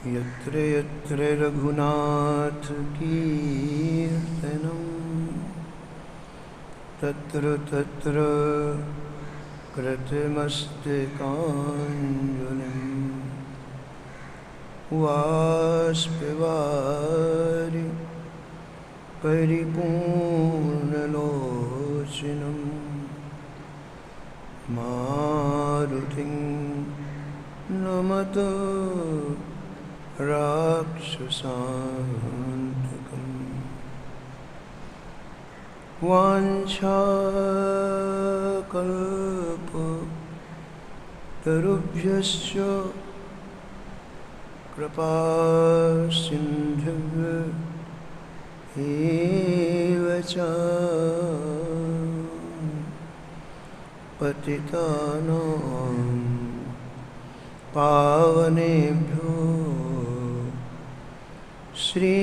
यत्र यत्र रघुनाथ कीर्तनं तत्र तत्र कृतमस्तकाञ्जलिं वाष्पवारि परिपूर्णलोचनं मारुतिं नमत राक्षसान्तकम् वाञ्छाकल्पतरुभ्यश्च कृपासिन्धुभ्येव च पतितानां पावनेभ्यो श्री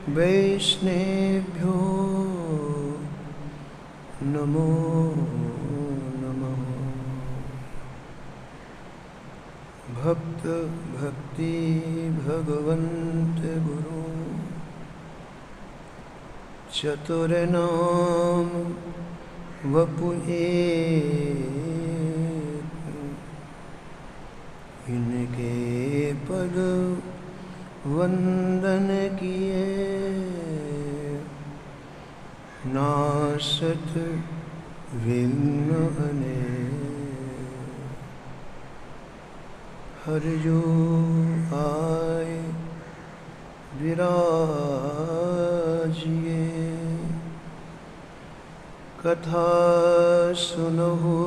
वैष्णवेभ्यो नमो नमः। भक्त भक्ति भगवन्त गुरु चतुर्नाम वपु एक, इनके पद वंदन किए नासत विघ्न अनेक। हरि जो आए विराजिए, कथा सुनहु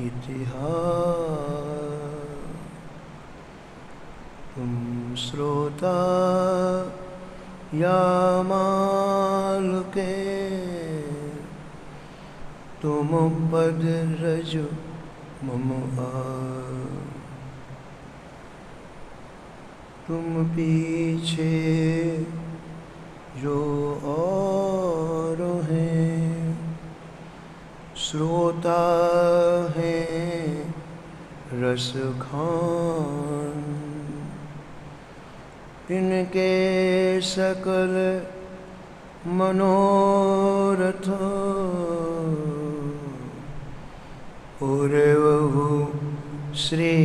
इतिहास। तुम श्रोता या माल के, तुम पद रज मम आस। तुम पीछे जो और हैं, श्रोता हैं रस खान। इनके सकल मनोरथ पूर्वहु श्री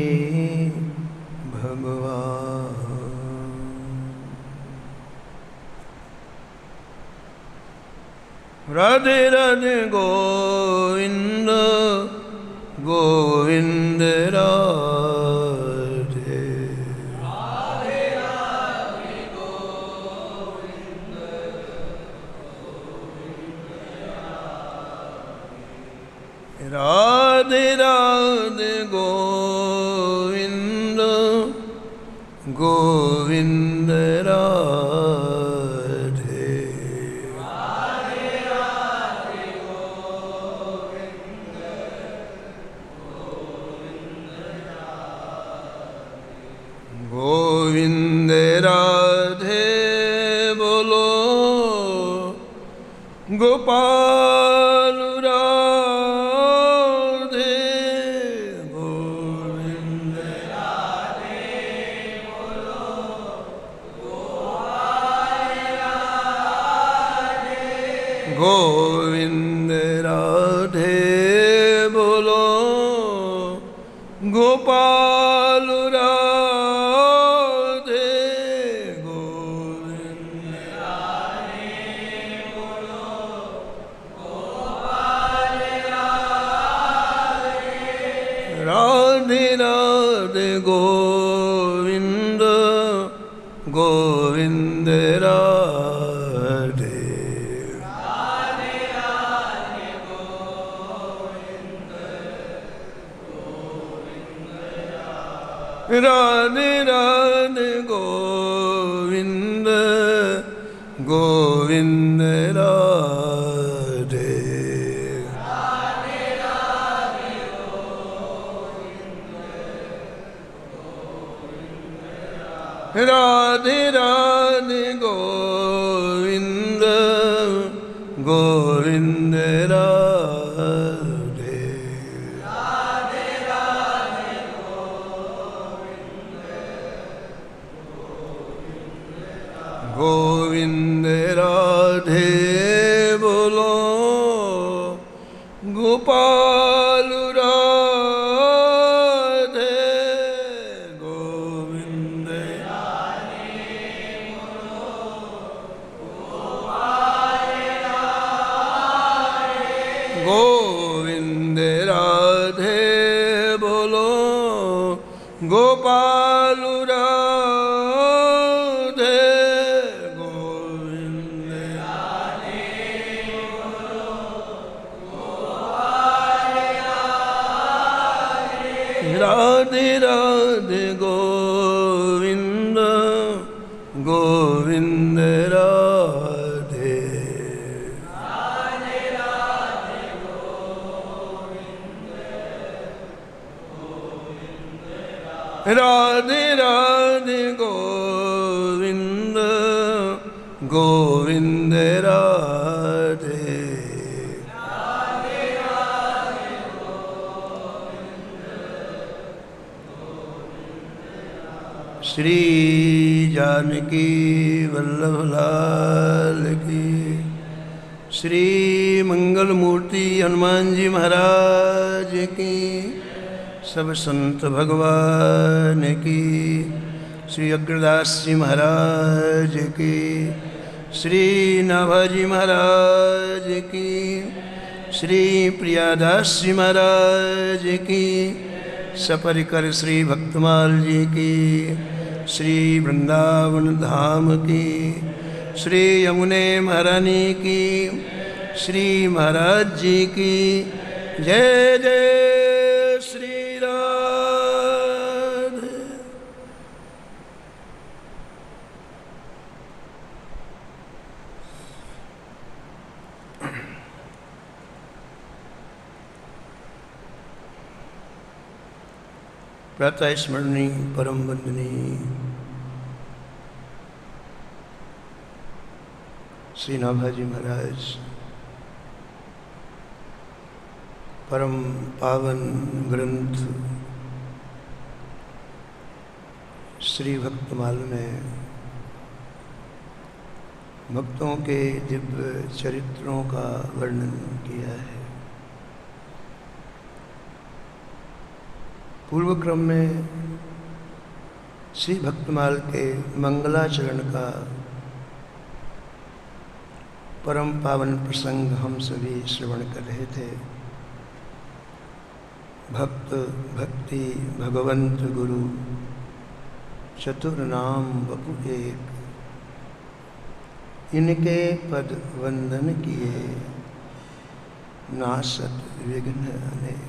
भगवान। राधे राधे गोविंद गोविंद राधे। राधे राधे गोविंद गोविंद राधे। राधे राधे गोविंद गोविंद राधे। राधे राधे गोविंद गोविंद राधे। गोविंद राधे बोलो गोपाल राधे। गोविंद राधे बोलो गोपाल राधे। गोविंद राधे बोलो गोपाल राधे। गोविंद राधे बोलो गोपाल राधे। राधे राधे गोविंद गोविंद राधे। राधे राधे गोविंद गोविंद राधे। राधे राधे गोविंद गोविंद राधे। राधे राधे गोविंद गोविंद राधे। राधे राधे गोविंद गोविंद राधे। राधे राधे गोविंद गोविंद राधे बोलो गोपाल राधे गोविंद गोविंद राधे बोलो गोपाल राधे गोविंद राधे राधे गोविंद गोविंद राधे राधे राधे गोविंद गोविंद राधे श्री जानकी वल्लभ लाल की श्री मंगल मूर्ति हनुमान जी महाराज की सब संत भगवान की श्री अग्रदास जी महाराज की श्री नाभाजी महाराज की श्री प्रियादास जी महाराज की सपरिकर श्री भक्तमाल जी की श्री वृंदावन धाम की श्री यमुने महारानी की श्री महाराज जी की जय जय श्री राधे। प्रातः स्मरणी परम वंदनी श्री नाभाजी महाराज परम पावन ग्रंथ श्री भक्तमाल में भक्तों के दिव्य चरित्रों का वर्णन किया है। पूर्व क्रम में श्री भक्तमाल के मंगलाचरण का परम पावन प्रसंग हम सभी श्रवण कर रहे थे। भक्त भक्ति भगवंत गुरु चतुर नाम बपु एक, इनके पद वंदन किए नासत विघ्न अनेक।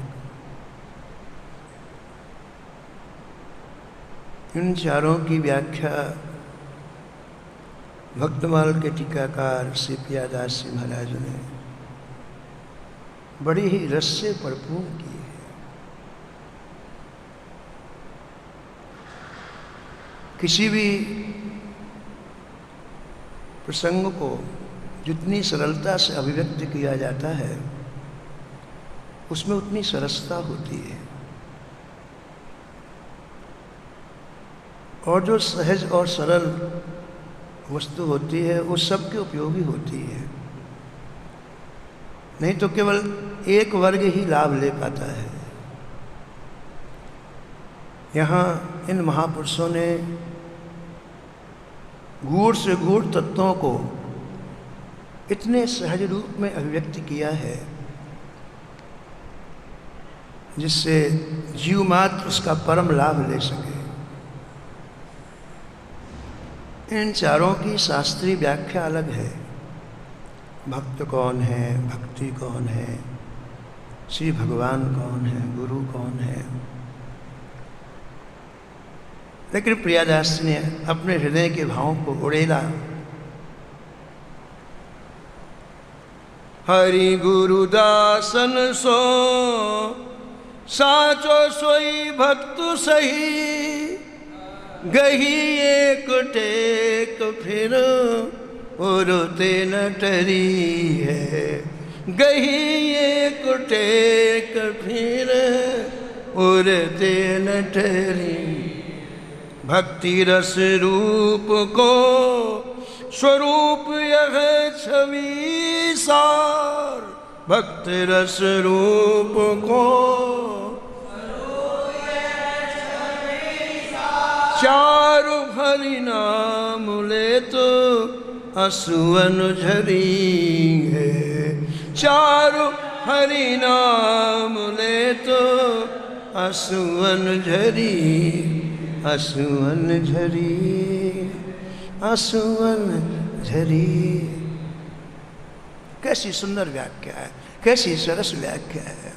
इन चारों की व्याख्या भक्तमाल के टीकाकार श्री प्रियादास जी महाराज ने बड़ी ही रस से भरपूर की है। किसी भी प्रसंग को जितनी सरलता से अभिव्यक्त किया जाता है उसमें उतनी सरसता होती है, और जो सहज और सरल वस्तु होती है वो सबके उपयोगी होती है। नहीं तो केवल एक वर्ग ही लाभ ले पाता है। यहाँ इन महापुरुषों ने गूढ़ से गूढ़ तत्वों को इतने सहज रूप में अभिव्यक्त किया है जिससे जीव मात्र उसका परम लाभ ले सके। इन चारों की शास्त्रीय व्याख्या अलग है। भक्त कौन है, भक्ति कौन है, श्री भगवान कौन है, गुरु कौन है। लेकिन प्रियादास ने अपने हृदय के भावों को उड़ेला। हरि गुरु दासन सो साचो सोई भक्त सही, गही एक टेक फिर उरते न टरी है। गही एक टेक फिर उरते न टरी। भक्ति रस रूप को स्वरूप यह छवि सार, भक्त रस रूप को चारु हरि नाम ले तो असुवन झरेंगे, चारु हरि नाम ले तो असुवन झरी, असुवन झरी, असुवन झरी। कैसी सुंदर व्याख्या है, कैसी सरस व्याख्या है।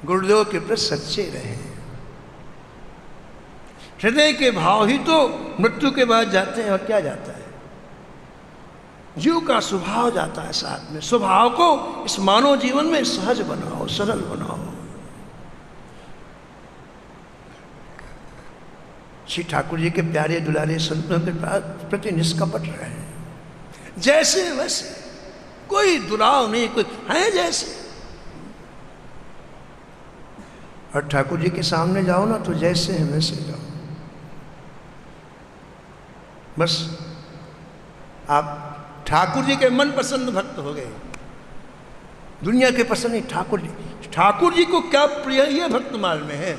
गुरुदेव के प्रति सच्चे रहे। हृदय के भाव ही तो मृत्यु के बाद जाते हैं, और क्या जाता है? जीव का स्वभाव जाता है साथ में। स्वभाव को इस मानव जीवन में सहज बनाओ, सरल बनाओ। श्री ठाकुर जी के प्यारे दुलारे संतों के प्रति निष्कपट रहे, जैसे वैसे, कोई दुराव नहीं, कोई है जैसे। और ठाकुर जी के सामने जाओ ना तो जैसे है वैसे जाओ। बस आप ठाकुर जी के मन पसंद भक्त हो गए। दुनिया के पसंद नहीं, ठाकुर जी। ठाकुर जी को क्या प्रिय ये भक्तमाल में है।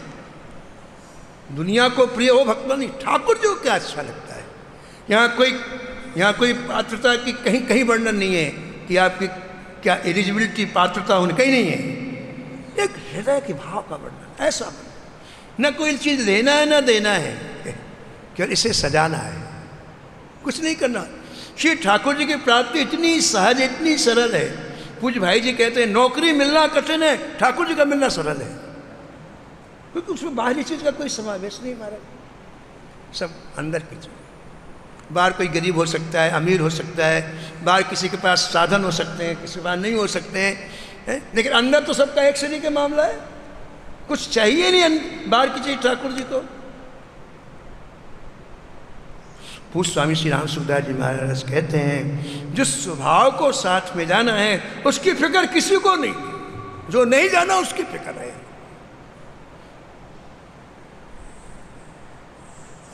दुनिया को प्रिय हो भक्त नहीं, ठाकुर जी को क्या अच्छा लगता है। यहाँ कोई पात्रता की कहीं कहीं वर्णन नहीं है कि आपकी क्या एलिजिबिलिटी पात्रता होनी, कहीं नहीं है। एक हृदय के भाव का वर्णन, ऐसा वर्णन। न कोई चीज लेना है न देना है, केवल इसे सजाना है, कुछ नहीं करना। श्री ठाकुर जी की प्राप्ति इतनी सहज, इतनी सरल है। पूज्य भाई जी कहते हैं नौकरी मिलना कठिन है, ठाकुर जी का मिलना सरल है, क्योंकि उसमें बाहरी चीज का कोई समावेश नहीं महाराज, सब अंदर की चीज। बाहर कोई गरीब हो सकता है, अमीर हो सकता है, बाहर किसी के पास साधन हो सकते हैं, किसी के पास नहीं हो सकते हैं, लेकिन अंदर तो सबका एक श्रेणी का मामला है। कुछ चाहिए नहीं बाहर की चीज ठाकुर जी को। पूज्य स्वामी श्री राम सुखदास जी महाराज कहते हैं जिस स्वभाव को साथ में जाना है उसकी फिक्र किसी को नहीं, जो नहीं जाना उसकी फिक्र है।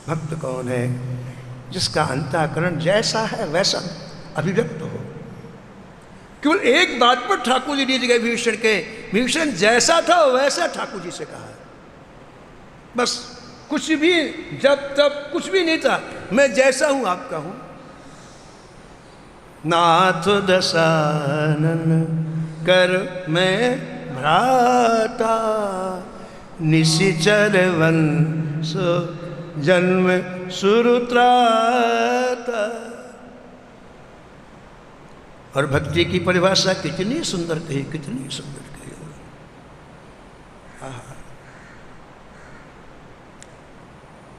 भक्त कौन है? जिसका अंतःकरण जैसा है वैसा अभिव्यक्त हो। केवल एक बात पर ठाकुर जी नीचे गए विभीषण के, विभीषण जैसा था वैसा ठाकुर जी से कहा। बस कुछ भी जब तब कुछ भी नहीं था, मैं जैसा हूं आपका हूं। नाथ दशानन कर मैं भ्राता, निशिचर वंश जन्म सुरुत्राता। और भक्ति की परिभाषा कितनी सुंदर कही, कितनी सुंदर कही।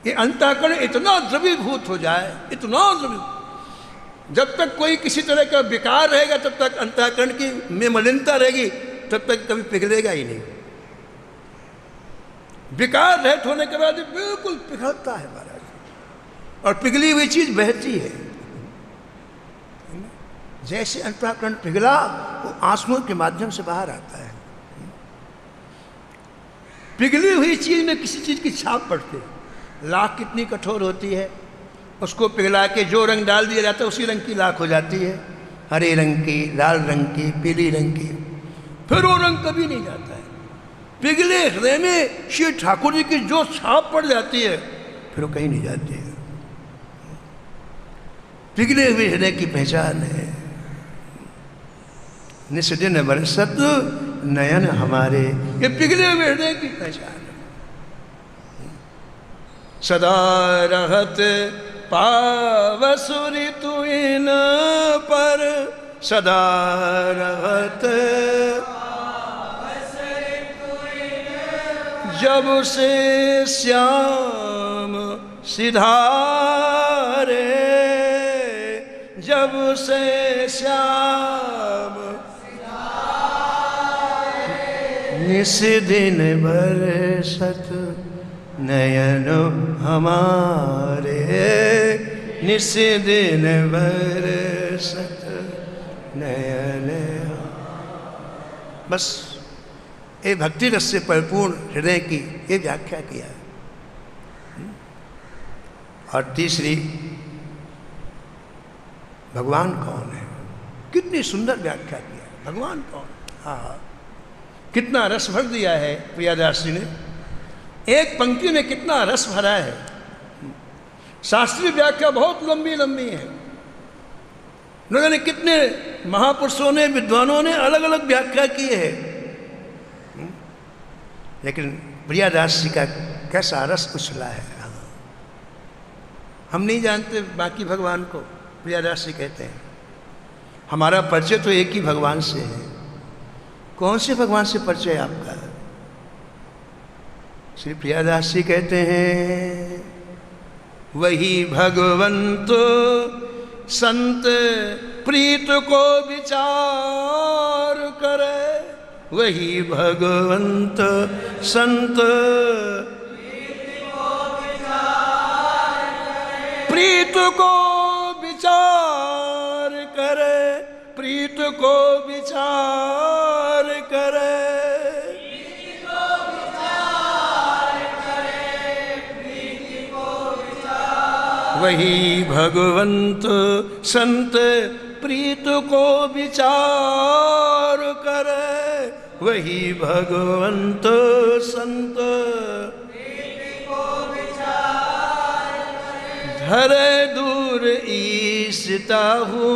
ये अंतःकरण इतना द्रवीभूत हो जाए, इतना द्रवीभूत। जब तक कोई किसी तरह का विकार रहेगा तब तक अंतःकरण की में मलिनता रहेगी, तब तक कभी पिघलेगा ही नहीं। विकार रहित होने के बाद बिल्कुल पिघलता है महाराज, और पिघली हुई चीज बहती है। जैसे अंतःकरण पिघला वो आंसुओं के माध्यम से बाहर आता है। पिघली हुई चीज में किसी चीज की छाप पड़ती है। लाख कितनी कठोर होती है, उसको पिघला के जो रंग डाल दिया जाता है उसी रंग की लाख हो जाती है। हरे रंग की, लाल रंग की, पीली रंग की, फिर वो रंग कभी नहीं जाता है। पिघले हृदय में श्री ठाकुर जी की जो छाप पड़ जाती है फिर वो कहीं नहीं जाती है। पिघले हुए हृदय की पहचान है। निस्दिन बरसत नयन हमारे, ये पिघले हुए हृदय की पहचान है। सदा रहत पावसुरी तु इन पर, सदा रहत जब से श्याम सिधारे, जब से श्याम निस दिन बरसत नयन हमारे, निस दिन बरसत नयन। बस ये भक्ति रस से परिपूर्ण हृदय की ये व्याख्या किया है। और तीसरी भगवान कौन है, कितनी सुंदर व्याख्या किया है, भगवान कौन। हाँ, कितना रस भर दिया है प्रियादास जी ने, एक पंक्ति में कितना रस भरा है। शास्त्रीय व्याख्या बहुत लंबी लंबी है, न जाने कितने महापुरुषों ने, विद्वानों ने अलग अलग व्याख्या की है, लेकिन प्रियादास जी का कैसा रस उछला है। हम नहीं जानते बाकी भगवान को, प्रियादास जी कहते हैं हमारा परिचय तो एक ही भगवान से है। कौन से भगवान से परिचय है आपका? श्री प्रियादास जी कहते हैं वही भगवंत संत प्रीत को विचार करे, वही भगवंत संत प्रीत को विचार करे, प्रीत को विचार करे, वही भगवंत संत प्रीत को विचार करे, वही भगवंत संत धरे दूर ईसताहू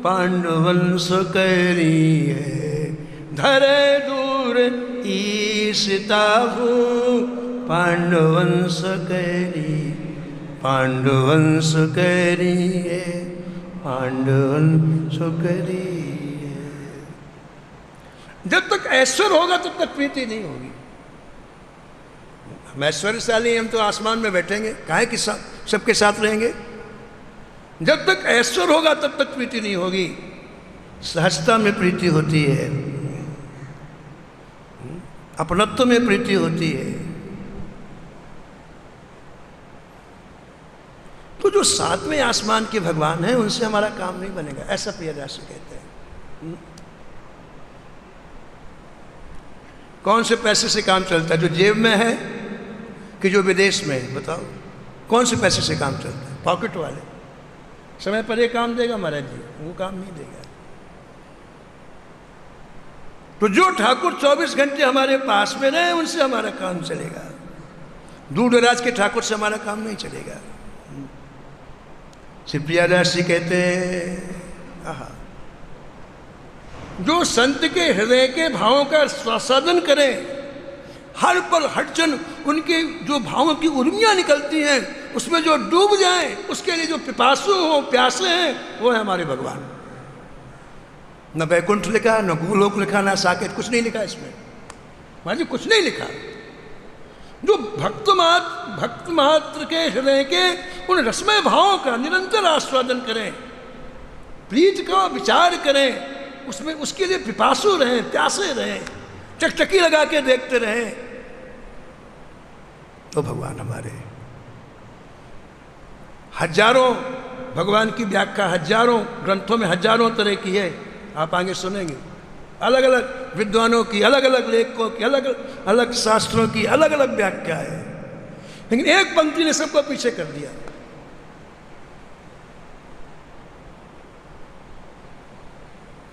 पांडुवंश करी है, धरे दूर ईसताहू पांडुवंश करी, पांडुवंश करी है, पांडुवंश करी है। जब तक ऐश्वर्य होगा तब तक प्रीति नहीं होगी। हम ऐश्वर्यशाली, हम तो आसमान में बैठेंगे, काहे कि सबके साथ रहेंगे। जब तक ऐश्वर्य होगा तब तक प्रीति नहीं होगी। सहजता में प्रीति होती है, अपनत्व में प्रीति होती है। तो जो सातवें आसमान के भगवान हैं उनसे हमारा काम नहीं बनेगा, ऐसा प्रियदास कहते हैं। कौन से पैसे से काम चलता है? जो जेब में है कि जो विदेश में है? बताओ कौन से पैसे से काम चलता है? पॉकेट वाले। समय पर ये काम देगा महाराज जी, वो काम नहीं देगा। तो जो ठाकुर 24 घंटे हमारे पास में रहे उनसे हमारा काम चलेगा। दूर दराज के ठाकुर से हमारा काम नहीं चलेगा। श्री प्रियादास जी कहते हैं जो संत के हृदय के भावों का स्वादन करें, हर पल हर क्षण उनके जो भावों की उर्मियाँ निकलती हैं उसमें जो डूब जाएं, उसके लिए जो पिपासु हो, प्यासे हैं, वो है हमारे भगवान। न वैकुंठ लिखा, न गोलोक लिखा, न साकेत, कुछ नहीं लिखा इसमें। मान जी कुछ नहीं लिखा। जो भक्त मात्र के हृदय के उन रसमय भावों का निरंतर आस्वादन करें, प्रीत का विचार करें, उसमें उसके लिए पिपासु रहें, प्यासे रहें, चकचकी लगा के देखते रहें, तो भगवान हमारे। हजारों भगवान की व्याख्या हजारों ग्रंथों में हजारों तरह की है, आप आगे सुनेंगे। अलग अलग विद्वानों की, अलग अलग लेखकों की, अलग अलग शास्त्रों की अलग अलग व्याख्या है, लेकिन एक पंक्ति ने सबको पीछे कर दिया।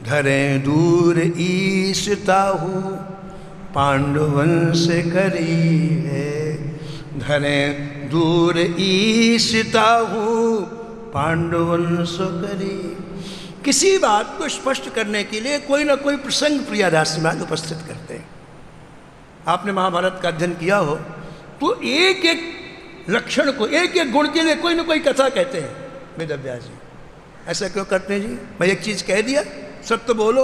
धरे दूर ईशताहू पांडुवंश करी है, धरे दूर ईशताहू पांडुवंश करी। किसी बात को स्पष्ट करने के लिए कोई ना कोई प्रसंग प्रियादास महाराज उपस्थित करते हैं। आपने महाभारत का अध्ययन किया हो तो एक एक लक्षण को, एक एक गुण के लिए कोई ना कोई कथा कहते हैं वेदव्यास जी। ऐसा क्यों करते हैं जी? मैं एक चीज़ कह दिया, सत्य बोलो,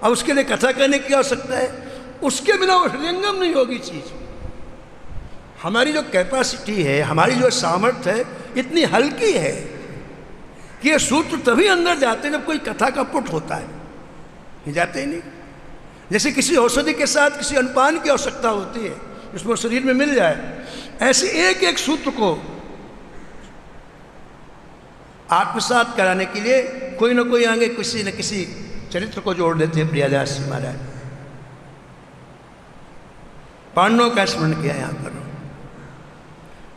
अब उसके लिए कथा कहने की आवश्यकता है? उसके बिना वो हृदयंगम नहीं होगी चीज़। हमारी जो कैपेसिटी है, हमारी जो सामर्थ्य है, इतनी हल्की है कि ये सूत्र तभी अंदर जाते हैं जब कोई कथा का पुट होता है, ये जाते ही नहीं। जैसे किसी औषधि के साथ किसी अनुपान की आवश्यकता होती है, उसमें शरीर में मिल जाए, ऐसे एक एक सूत्र को आत्मसात कराने के लिए कोई ना कोई आगे किसी न किसी चरित्र को जोड़ देते हैं प्रियादास महाराज। पांडवों का स्मरण किया यहाँ पर,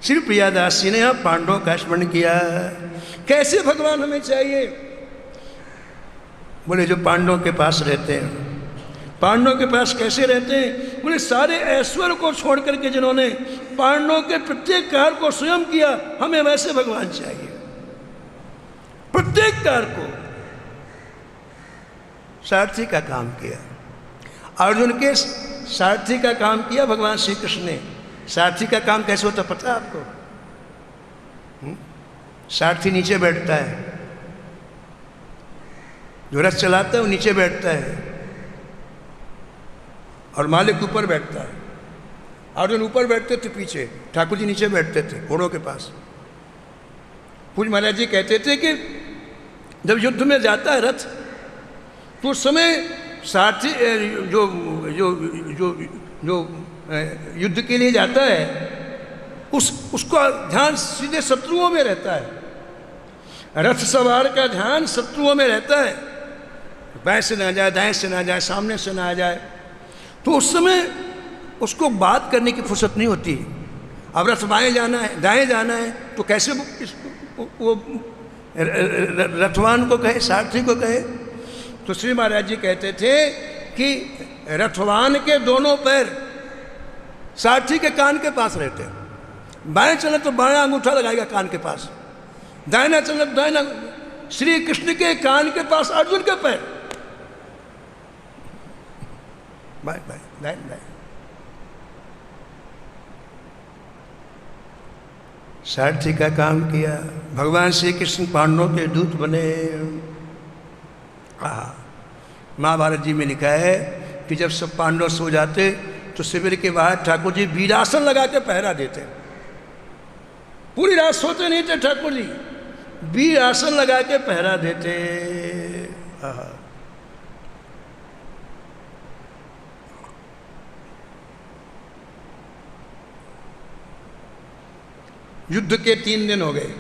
श्री प्रियादास जी ने यहाँ पांडवों का स्मरण किया। कैसे भगवान हमें चाहिए? बोले जो पांडवों के पास रहते हैं। पांडवों के पास कैसे रहते हैं? बोले सारे ऐश्वर्य को छोड़ करके जिन्होंने पांडवों के प्रत्येक कार्य को स्वयं किया, हमें वैसे भगवान चाहिए। प्रत्येक कार्य को सारथी का काम किया। अर्जुन के सारथी का काम किया भगवान श्री कृष्ण ने। सारथी का काम कैसे होता पता है आपको? सारथी नीचे बैठता है, जो रथ चलाता है वो नीचे बैठता है और मालिक ऊपर बैठता है। अर्जुन ऊपर बैठते थे, पीछे ठाकुर जी नीचे बैठते थे घोड़ों के पास। पूज्य महाराज जी कहते थे कि जब युद्ध में जाता है रथ, तो उस समय सारथी जो जो जो जो युद्ध के लिए जाता है, उसका ध्यान सीधे शत्रुओं में रहता है। रथ सवार का ध्यान शत्रुओं में रहता है, बाएं से ना जाए, दाएं से ना जाए, सामने से ना जाए। तो उस समय उसको बात करने की फुर्सत नहीं होती। अब रथ बाएं जाना है, दाएं जाना है, तो कैसे वो रथवान को कहे, सारथी को कहे? तो श्री महाराज जी कहते थे कि रथवान के दोनों पैर सारथी के कान के पास रहते हैं। बाएं चले तो बाएं अंगूठा लगाएगा कान के पास, दाहिना चले तो दाहिना। श्री कृष्ण के कान के पास अर्जुन के पैर, बाएं बाएं दाएं दाएं। सारथी का काम किया। भगवान श्री कृष्ण पांडवों के दूत बने। महाभारत जी में लिखा है कि जब सब पांडव सो जाते तो शिविर के बाहर ठाकुर जी वीरासन लगा के पहरा देते। पूरी रात सोते नहीं थे ठाकुर जी, वीरासन लगा के पहरा देते। युद्ध के 3 दिन हो गए।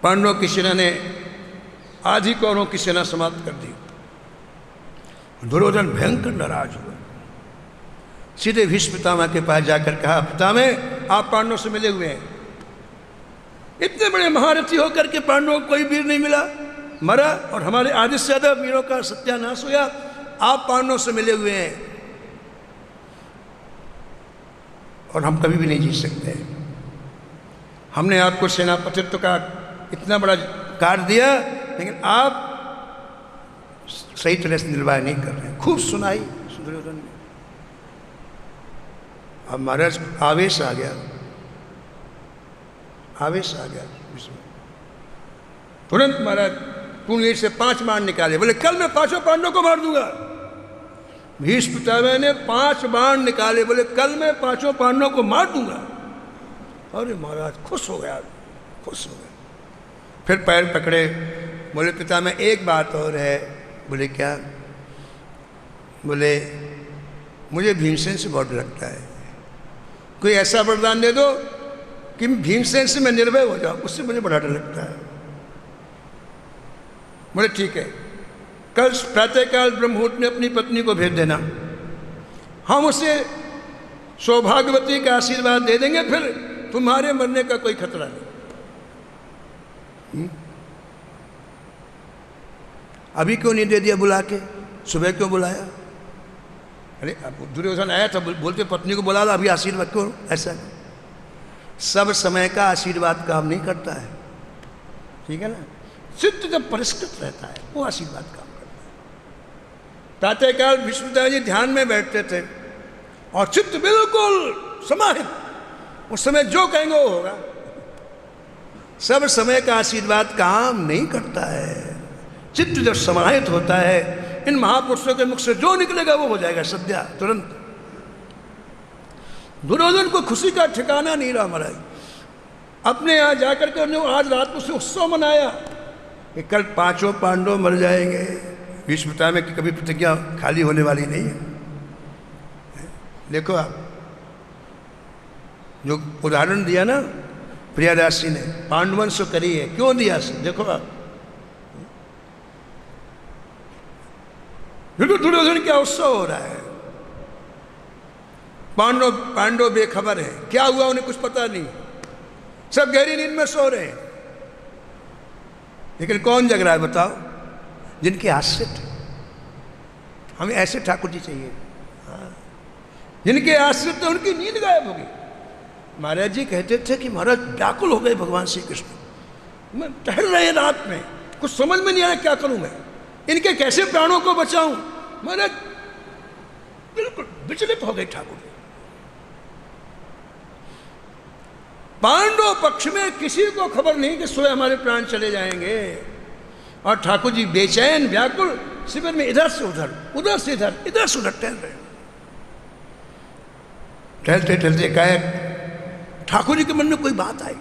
पांडवों की सेना ने आधी कौरवों की सेना समाप्त कर दी। दुर्योधन भयंकर नाराज हुआ, सीधे भीष्म पितामह के पास जाकर कहा, पितामह आप पांडवों से मिले हुए हैं, इतने बड़े महारथी होकर के पांडवों को कोई वीर नहीं मिला, मरा, और हमारे आधे से ज्यादा वीरों का सत्यानाश हुआ। आप पांडवों से मिले हुए हैं और हम कभी भी नहीं जीत सकते। हमने आपको सेनापतित्व का इतना बड़ा कार्य दिया, लेकिन आप सही तरह से निर्वाह नहीं कर रहे हैं। खूब सुनाई दुर्योधन ने। अब महाराज आवेश आ गया, आवेश आ गया। तुरंत महाराज कुंडली से 5 बाण निकाले, बोले कल मैं 5 पांडवों को मार दूंगा। भीष्म पितामह ने 5 बाण निकाले, बोले कल मैं 5 पांडवों को मार दूंगा। अरे महाराज खुश हो गया, खुश हो गया। फिर पैर पकड़े, बोले पितामह एक बात और है। बोले क्या? बोले मुझे भीमसेन से बहुत डर लगता है, कोई ऐसा वरदान दे दो कि भीमसेन से मैं निर्भय हो जाऊं, उससे मुझे बड़ा डर लगता है। बोले ठीक है, कल प्रातःकाल ब्रह्ममुहूर्त में अपनी पत्नी को भेज देना, हम उसे सौभाग्यवती का आशीर्वाद दे देंगे, फिर तुम्हारे मरने का कोई खतरा नहीं। अभी क्यों नहीं दे दिया बुला के? सुबह क्यों बुलाया? अरे दुर्योधन आया था, बोलते पत्नी को बुला ला, अभी आशीर्वाद क्यों? ऐसा सब समय का आशीर्वाद काम नहीं करता है, ठीक है ना। चित्त जब परिष्कृत रहता है वो आशीर्वाद काम करता है। प्रातःकाल भीष्मपितामह जी ध्यान में बैठते थे और चित्त बिल्कुल समाहित, उस समय जो कहेंगे वो होगा। सब समय का आशीर्वाद काम नहीं करता है। चित्त जब समाहित होता है, इन महापुरुषों के मुख से जो निकलेगा वो हो जाएगा सद्या, तुरंत। दुर्योधन को खुशी का ठिकाना नहीं रहा महाराज। अपने यहाँ जाकर के उन्होंने आज रात को उत्सव मनाया कि कल 5 पांडव मर जाएंगे। भीष्म पितामह की कभी प्रतिज्ञा खाली होने वाली नहीं है। देखो आप जो उदाहरण दिया ना प्रियादास जी ने, पांडवन सो करी है, क्यों दिया? देखो आप दुर्योधन क्या उत्सव हो रहा है। पांडव बेखबर है, क्या हुआ उन्हें कुछ पता नहीं, सब गहरी नींद में सो रहे हैं। लेकिन कौन जग रहा है बताओ? जिनके आश्रित। हमें ऐसे ठाकुर जी चाहिए, हाँ। जिनके आश्रित हैं उनकी नींद गायब होगी। महाराज जी कहते थे कि महाराज व्याकुल हो गए भगवान श्री कृष्ण, मैं टहल रहे रात में, कुछ समझ में नहीं आया क्या करूं मैं, इनके कैसे प्राणों को बचाऊं। महाराज बिल्कुल विचलित हो गए ठाकुर जी। पांडव पक्ष में किसी को खबर नहीं कि सोए हमारे प्राण चले जाएंगे, और ठाकुर जी बेचैन व्याकुल शिविर में इधर से उधर, उधर से इधर, इधर से उधर टहल रहे। टहलते टहलते एकाएक ठाकुर जी के मन में कोई बात आई।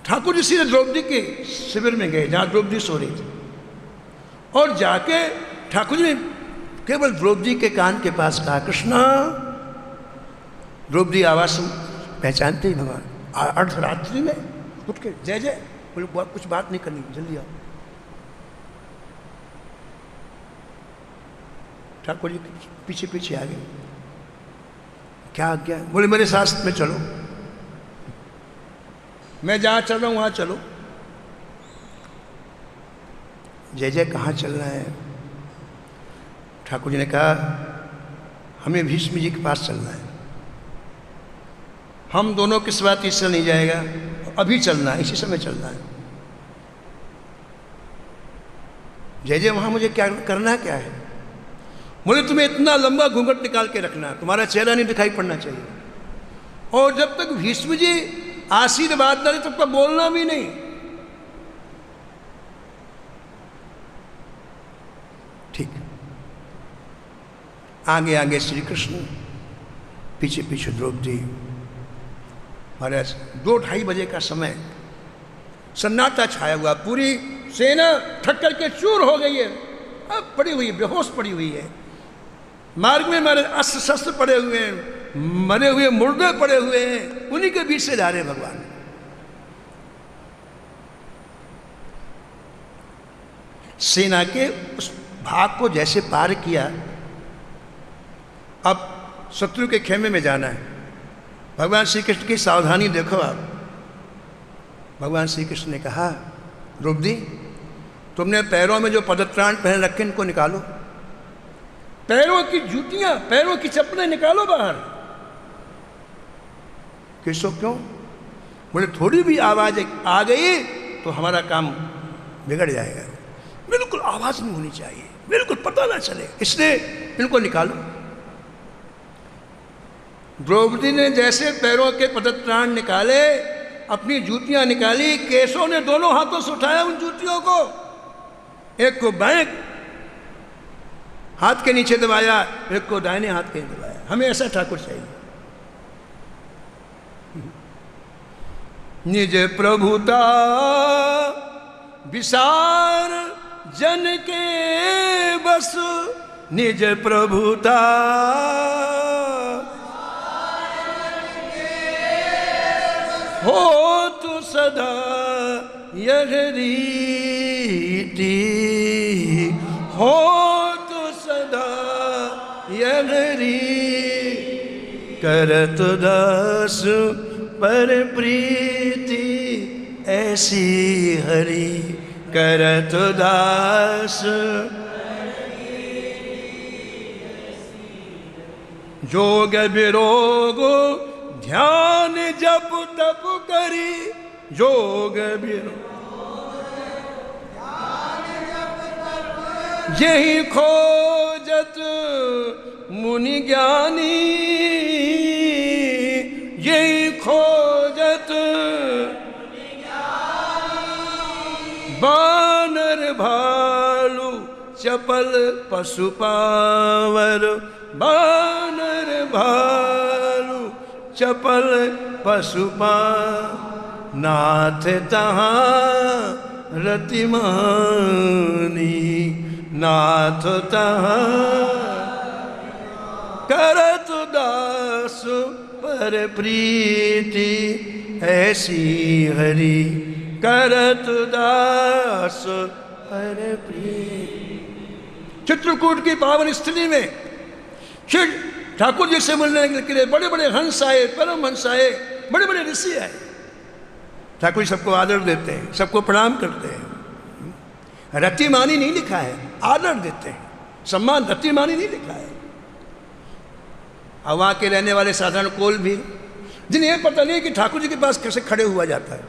ठाकुर जी सीधे द्रौपदी के शिविर में गए जहां द्रौपदी सो रही थी, और जाके ठाकुर जी ने केवल द्रौपदी के कान के पास कहा, कृष्णा। द्रौपदी आवाज पहचानते ही भगवान अर्धरात्रि में उठ के जय जय बोले, कुछ बात नहीं करनी, जल्दी आओ। ठाकुर जी पीछे पीछे आ गए। क्या आज्ञा? बोले मेरे साथ में चलो, मैं जहां चल रहा हूं वहां चलो। जय जय कहाँ चलना है? ठाकुर जी ने कहा हमें भीष्म जी के पास चलना है। हम दोनों की सभा तीसरा नहीं जाएगा, अभी चलना है, इसी समय चलना है। जय जय वहां मुझे क्या करना क्या है? बोले तुम्हें इतना लंबा घूंघट निकाल के रखना, तुम्हारा चेहरा नहीं दिखाई पड़ना चाहिए, और जब तक भीष्म जी आशीर्वाद न दे तब तक बोलना भी नहीं। ठीक। आगे आगे श्री कृष्ण, पीछे पीछे द्रौपदी। महाराज 2-2:30 बजे का समय, सन्नाटा छाया हुआ, पूरी सेना थक करके चूर हो गई है, अब पड़ी हुई है, बेहोश पड़ी हुई है। मार्ग में हमारे अस्त्र शस्त्र पड़े हुए हैं, मरे हुए मुर्दे पड़े हुए हैं, उन्हीं के बीच से जा रहे भगवान। सेना के उस भाग को जैसे पार किया, अब शत्रु के खेमे में जाना है। भगवान श्री कृष्ण की सावधानी देखो आप। भगवान श्री कृष्ण ने कहा, द्रौपदी तुमने पैरों में जो पदत्राण पहन रखे इनको निकालो, पैरों की जूतियां, पैरों की चप्पलें निकालो बाहर। किसो क्यों? बोले थोड़ी भी आवाज आ गई तो हमारा काम बिगड़ जाएगा, बिल्कुल आवाज नहीं होनी चाहिए, बिल्कुल पता ना चले, इसलिए इनको निकालो। द्रौपदी ने जैसे पैरों के पदत्राण निकाले, अपनी जूतियां निकाली, केशों ने दोनों हाथों से उठाया उन जूतियों को, एक को बाएं हाथ के नीचे दबाया, एक को दाहिने हाथ के दबाया। हमें ऐसा ठाकुर चाहिए। निज प्रभुता विसार जन के बस, निज प्रभुता हो तु सदा यह रीति, हो तु सदा यह रीति, करत दास पर प्रीति ऐसी हरि, करत दास जोग विरोग ध्यान जप तप करी, जोग विरोग यही खोजत मुनि ज्ञानी, यही खोजत बानर भालू चपल पशु पावर, बानर भालू चपल पशु पावर, नाथ तहाँ रतिमानी, नाथ तहाँ करत दास पर प्रीति ऐसी हरि, करत दास पर प्रीति। चित्रकूट की पावन स्थिति में श्री ठाकुर जी से मिलने के लिए बड़े बड़े हंस आए, परम हंस आए, बड़े बड़े ऋषि आए। ठाकुर जी सबको आदर देते हैं, सबको प्रणाम करते हैं। रतिमानी नहीं लिखा है, आदर देते हैं, सम्मान, रतिमानी नहीं लिखा है। और वहाँ के रहने वाले साधारण कोल भी, जिन्हें यह पता नहीं है कि ठाकुर जी के पास कैसे खड़े हुआ जाता है,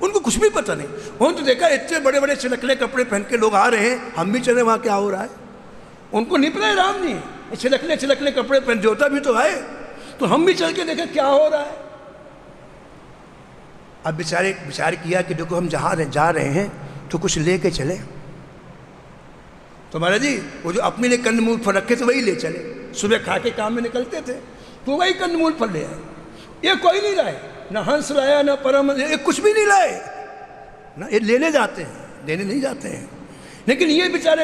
उनको कुछ भी पता नहीं। उन्होंने तो देखा इतने बड़े बड़े छिलकले कपड़े पहन के लोग आ रहे हैं, हम भी चले वहाँ क्या हो रहा है, उनको नहीं पता है राम नहीं छिलकले छिलकले कपड़े पहन, देवता भी तो आए, तो हम भी चल के देखें क्या हो रहा है। अब विचार किया कि देखो हम जहाँ जा रहे हैं तो कुछ ले के चले। तो महाराज जी वो जो अपने लिए कंदमूल फल रखे थे वही ले चले, सुबह खा के काम में निकलते थे तो वही कंदमूल फल ले आए। ये कोई नहीं लाए, ना हंस लाया ना परम, ये कुछ भी नहीं लाए ना, ये लेने जाते हैं, देने नहीं जाते हैं। लेकिन ये बेचारे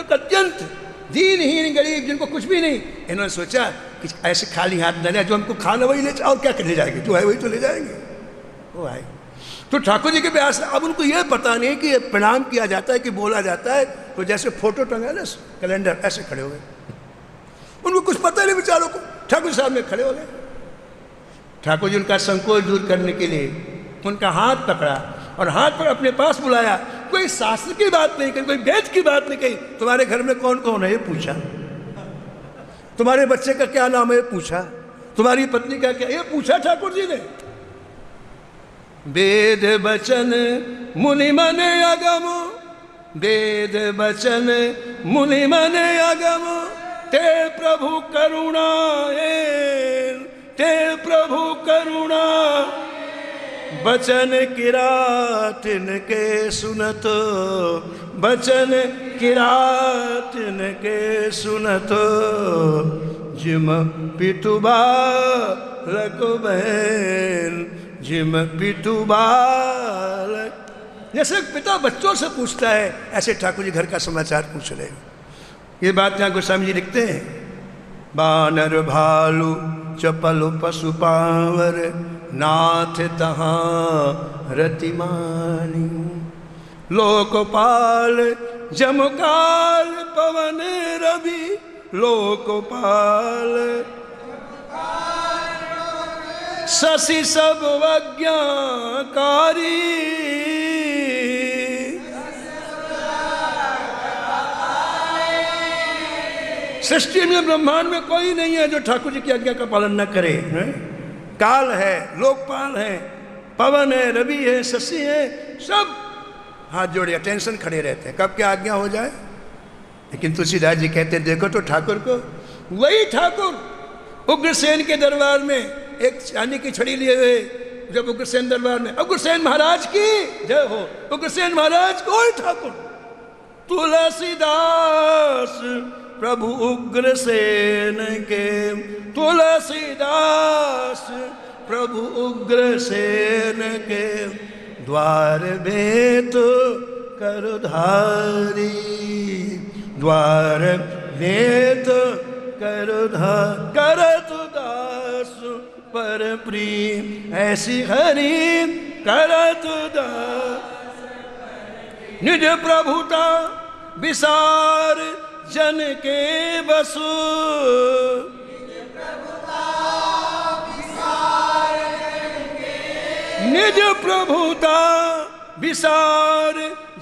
अत्यंत दीनहीन गरीब जिनको कुछ भी नहीं, इन्होंने सोचा कि ऐसे खाली हाथ न रहे, जो हमको खाना वही ले, और क्या ले जाएंगे, जो है वही तो ले जाएंगे। वो है तो ठाकुर जी के ब्यास। अब उनको ये पता नहीं कि प्रणाम किया जाता है कि बोला जाता है, तो जैसे फोटो टंगा ना कैलेंडर, ऐसे खड़े हो गए, उनको कुछ पता नहीं बेचारों को। ठाकुर साहब में खड़े हो गए, ठाकुर जी उनका संकोच दूर करने के लिए उनका हाथ पकड़ा और हाथ पर अपने पास बुलाया। कोई शास्त्र की बात नहीं कही, कोई वेद की बात नहीं कही, तुम्हारे घर में कौन कौन है ये पूछा, तुम्हारे बच्चे का क्या नाम है ये पूछा, तुम्हारी पत्नी का क्या, ये पूछा ठाकुर जी ने। वेद बचन मुनि मने अगम, वेद बचन मुनि मने अगम, ते प्रभु करुणा, ते प्रभु करुणा, बचन किरातिन के सुनतो, बचन किरातिन के सुनतो, जिम पितु बालक बहन, जिम पितु बालक। जैसे पिता बच्चों से पूछता है, ऐसे ठाकुर जी घर का समाचार पूछ रहे हैं। ये बात यहाँ गोस्वामी जी लिखते हैं, बानर भालू चपल पशु पावर, नाथ तहाँ रतिमानी, लोकपाल जमकाल पवन रवि, लोकपाल शशि सब वज्ञाकारी, सृष्टि में ब्रह्मांड में कोई नहीं है जो ठाकुर जी की आज्ञा का पालन न करे। काल है, लोकपाल है, पवन है, रवि है, शशि है, सब हाथ जोड़े टेंशन खड़े रहते हैं कब क्या आज्ञा हो जाए। लेकिन तुलसीदास जी कहते हैं देखो तो ठाकुर को, वही ठाकुर उग्रसेन के दरबार में एक चांदी की छड़ी लिए हुए, जब उग्रसेन दरबार में, उग्रसेन महाराज की जय हो, उग्रसेन महाराज कोई ठाकुर, तुलसीदास प्रभु उग्रसेन के, तुलसीदास प्रभु उग्रसेन के, द्वार भेद करधारी, द्वार भेद करत दास पर प्रिय, ऐसी हरि करत दास, निज प्रभुता विसार जन के बसु, निज प्रभुता विसार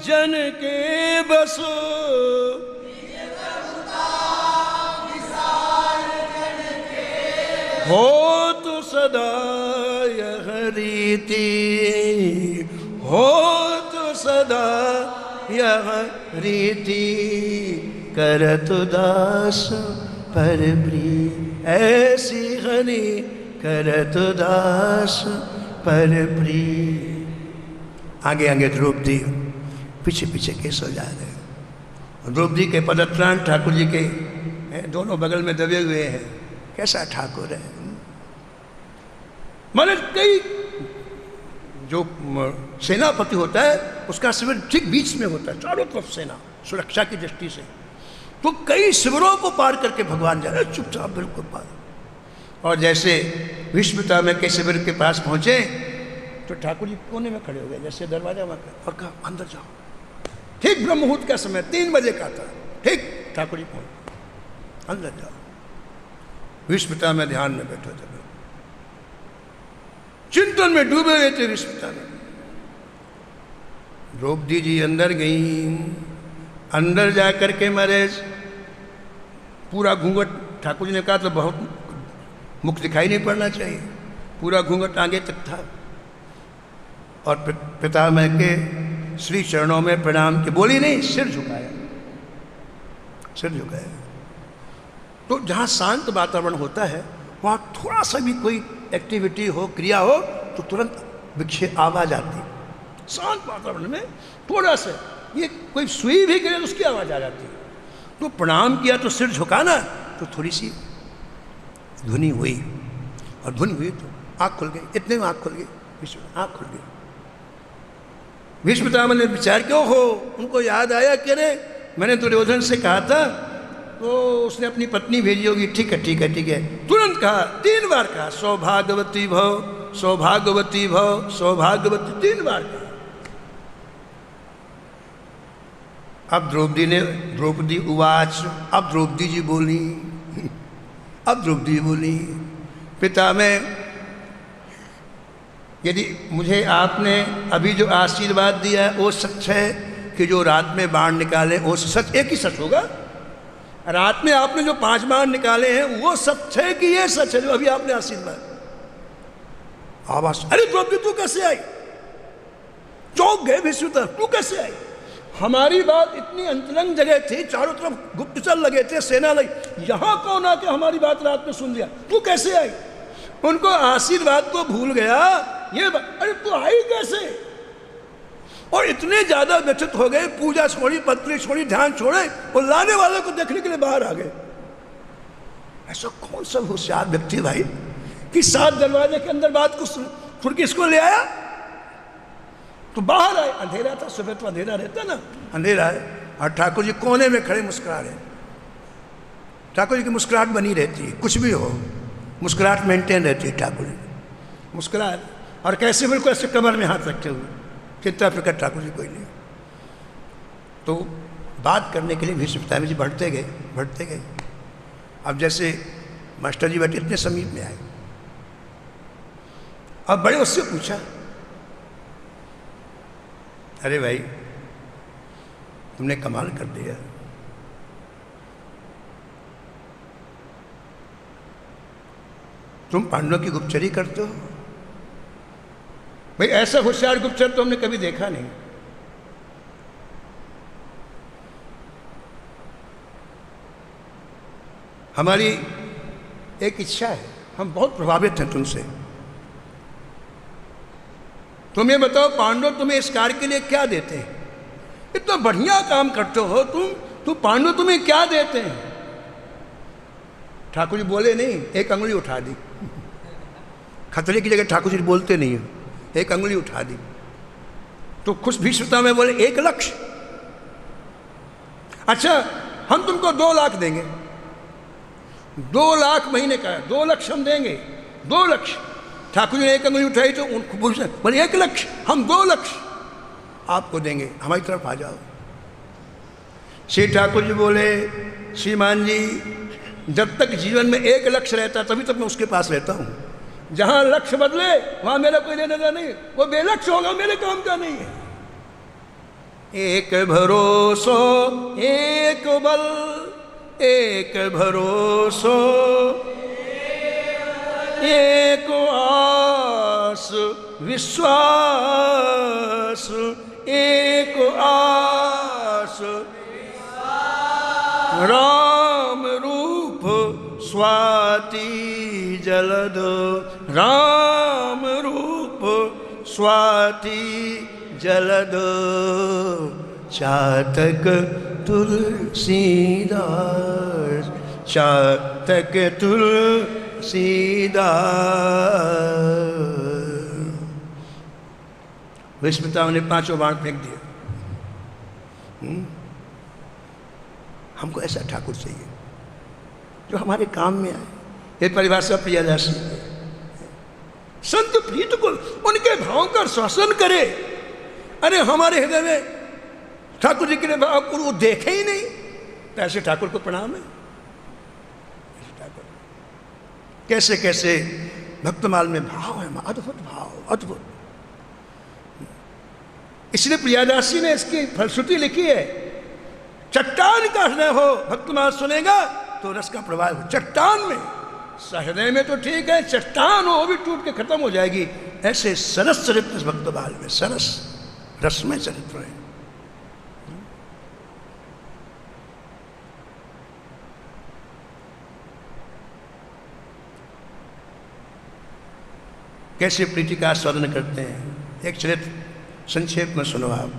जन के बसु, हो तो सदा यह रीति, हो तो सदा यह रीति, करत दास पर प्रिय, ऐसी हरि करत दास पर प्रिय। आगे आगे द्रौपदी, पीछे पीछे केशव जा रहे। द्रौपदी के पदत्राण ठाकुर जी के दोनों बगल में दबे हुए हैं। कैसा ठाकुर है, माने कई जो सेनापति होता है उसका शिविर ठीक बीच में होता है, चारों तरफ सेना सुरक्षा की दृष्टि से, तो कई शिविरों को पार करके भगवान जा रहे चुपचाप बिल्कुल पार। और जैसे विश्वपितामह के शिविर के पास पहुंचे तो ठाकुर जी कोने में खड़े हो गए, जैसे दरवाजा में, और कहा अंदर जाओ। ठीक ब्रह्म मुहूर्त का समय 3 बजे का था, ठीक ठाकुर जी पहुंचे, अंदर जाओ। विश्वपितामह ध्यान में बैठे थे, चिंतन में डूबे हुए थे विश्वपितामह। द्रौपदी जी अंदर गई। अंदर जा कर के महाराज पूरा घूंघट, ठाकुर जी ने कहा तो बहुत मुख दिखाई नहीं पड़ना चाहिए, पूरा घूंघट आगे तक था। और पितामह के श्री चरणों में प्रणाम के, बोली नहीं, सिर झुकाया, सिर झुकाया। तो जहाँ शांत वातावरण होता है वहाँ थोड़ा सा भी कोई एक्टिविटी हो, क्रिया हो, तो तुरंत विक्षेप आवाज आती है। शांत वातावरण में थोड़ा सा ये कोई सुई भी गिरे तो उसकी आवाज आ जाती है। तो प्रणाम किया तो सिर झुकाना, तो थोड़ी सी ध्वनि हुई, और ध्वनि हुई तो आँख खुल गई। इतने में आँख खुल गई, आँख खुल गई। भीष्म पितामह ने विचार क्यों हो, उनको याद आया कि अरे मैंने दुर्योधन से कहा था तो उसने अपनी पत्नी भेजी होगी, ठीक है ठीक है ठीक है। तुरंत कहा, 3 बार कहा, सौभाग्यवती भव, सौभाग्यवती भव, सौभाग्यवती, 3 बार कहा। अब द्रौपदी उवाच, अब द्रौपदी जी बोली, अब द्रौपदी बोली, पितामह यदि मुझे आपने अभी जो आशीर्वाद दिया है वो सच है कि जो रात में बाण निकाले वो सच, एक ही सच होगा? रात में आपने जो 5 बाण निकाले हैं वो सच है कि ये सच है जो अभी आपने आशीर्वाद? आवाज, अरे द्रौपदी तू कैसे आई? चौंक गए भीष्म, तू कैसे आई? हमारी बात इतनी अंतरंग जगह थी, चारों तरफ गुप्तचर लगे थे, सेना लगी, यहां कौन आके हमारी बात रात में सुन लिया? तू कैसे आई? उनको आशीर्वाद को भूल गया ये अरे तू आई कैसे? और इतने ज्यादा व्यथित हो गए, पूजा छोड़ी, पत्री छोड़ी, ध्यान छोड़े, और लाने वाले को देखने के लिए बाहर आ गए। ऐसा कौन सा होशियार व्यक्ति भाई कि 7 दरवाजे के अंदर बात को सुन के इसको ले आया? तो बाहर आए, अंधेरा था, सुबह तो अंधेरा रहता ना, अंधेरा है, और ठाकुर जी कोने में खड़े मुस्कुरा रहे। ठाकुर जी की मुस्कुराहट बनी रहती है, कुछ भी हो मुस्कुराहट मेंटेन रहती है। ठाकुर जी मुस्कुरा, और कैसे बिल्कुल ऐसे कमर में हाथ रखे हुए, चिंता फिक्र ठाकुर जी कोई नहीं। तो बात करने के लिए भीष्म पितामह जी बढ़ते गए। अब जैसे मास्टर जी बैठे इतने समीप में आए, अब बड़े उससे पूछा, अरे भाई तुमने कमाल कर दिया, तुम पांडवों की गुप्तचरी करते हो? भाई ऐसा होशियार गुप्तचर तो हमने कभी देखा नहीं। हमारी एक इच्छा है, हम बहुत प्रभावित हैं तुमसे। तुम ये बताओ पांडव तुम्हें इस कार्य के लिए क्या देते हैं? इतना बढ़िया काम करते हो तुम पांडव तुम्हें क्या देते हैं? ठाकुर जी बोले नहीं, एक अंगुली उठा दी। खतरे की जगह ठाकुर जी बोलते नहीं है, एक अंगुली उठा दी। तो खुश भीष्मता में बोले 1 लक्ष। अच्छा हम तुमको 2 लाख देंगे। 2 लाख महीने का है, 2 लक्ष हम देंगे, 2 लक्ष। ठाकुर जी ने एक अंगुली उठाई तो उनको बोले 1 लक्ष, हम 2 लक्ष आपको देंगे, हमारी तरफ आ जाओ। श्री ठाकुर जी बोले, श्रीमान जी जब तक जीवन में 1 लक्ष्य रहता तभी तक मैं उसके पास रहता हूँ। जहाँ लक्ष्य बदले वहाँ मेरा कोई लेना देना नहीं, वो बेलक्ष्य होगा, मेरे काम का नहीं है। एक भरोसो एक बल, एक भरोसो एक आस विश्वास, एक आस राम रूप स्वाति जलद, राम रूप स्वाति जलद, चातक तुलसीदास, चातक तुलसीदास। भीष्म ने 5 बाण फेंक दिए। हमको ऐसा ठाकुर चाहिए जो हमारे काम में आए। ये परिभाषा प्रियदास संत प्रीत को उनके भावों का शासन करे। अरे हमारे हृदय में ठाकुर जी के भाव को वो देखे ही नहीं, तो ऐसे ठाकुर को प्रणाम है। कैसे कैसे भक्तमाल में भाव है, अद्भुत भाव, अद्भुत। इसलिए प्रियादासी ने इसकी फलश्रुति लिखी है, चट्टान का हृदय हो भक्तमाल सुनेगा तो रस का प्रवाह हो। चट्टान में, हृदय में तो ठीक है, चट्टान हो वो भी टूट के खत्म हो जाएगी। ऐसे सरस चरित्र भक्तमाल में, सरस रसमय चरित्र है। कैसे प्रीति का आस्वादन करते हैं, एक चरित्र संक्षेप में सुनो आप।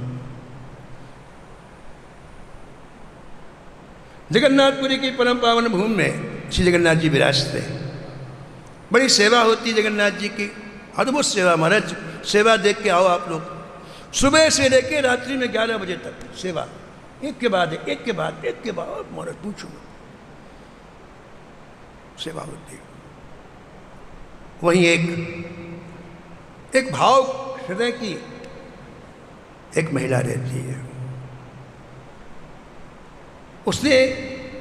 जगन्नाथपुरी की परम पावन भूमि में श्री जगन्नाथ जी विराजते हैं। बड़ी सेवा होती है जगन्नाथ जी की, अद्भुत सेवा। महाराज सेवा देख के आओ आप लोग, सुबह से लेके रात्रि में 11 बजे तक सेवा, एक के बाद एक के बाद एक के बाद, महाराज पूछो सेवा होती है। वहीं एक भाव हृदय की एक महिला रहती है, उसने